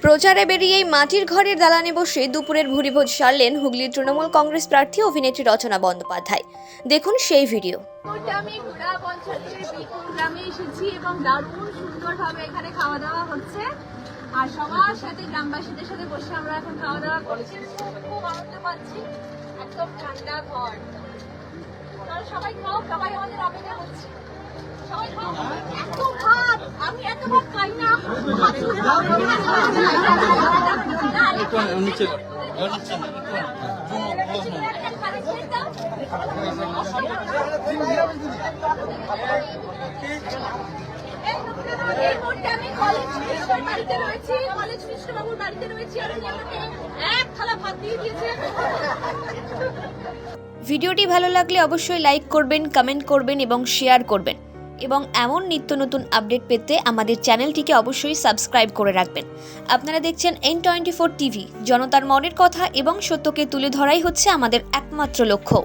প্রচারে বেরিয়েই মাটির ঘরের দালানে বসে দুপুরের ভুরিভোজ সারলেন হুগলির তৃণমূল কংগ্রেস প্রার্থী অভিনেত্রী রচনা বন্দ্যোপাধ্যায়। দেখুন সেই ভিডিও। আমি ঘোড়া পঞ্চায়েতের বিপুল গ্রামে এসেছি এবং দারুণ সুন্দরভাবে এখানে খাওয়া দাওয়া হচ্ছে আর সবার সাথে গ্রামবাসীদের সাথে বসে আমরা এখন খাওয়া দাওয়া করছি। খুব আনন্দ পাচ্ছি, একদম ঠান্ডা ঘর। সবাই খাও, সবাই আমাদের অপেক্ষা করছে। সবাই খাও, এত ভাত আমি এত ভাত খাই না। আমি কলেজ কৃষ্ণর বাড়িতে রয়েছি, কলেজ কৃষ্ণবাবুর বাড়িতে রয়েছি আর উনি আমাকে এক থালা ভাত দিয়ে দিয়েছে। ভিডিওটি ভালো লাগলে অবশ্যই লাইক করবেন, কমেন্ট করবেন এবং শেয়ার করবেন এবং এমন নিত্য নতুন আপডেট পেতে আমাদের চ্যানেলটিকে অবশ্যই সাবস্ক্রাইব করে রাখবেন। আপনারা দেখছেন N24 টিভি। জনতার মনের কথা এবং সত্যকে তুলে ধরাই হচ্ছে আমাদের একমাত্র লক্ষ্য।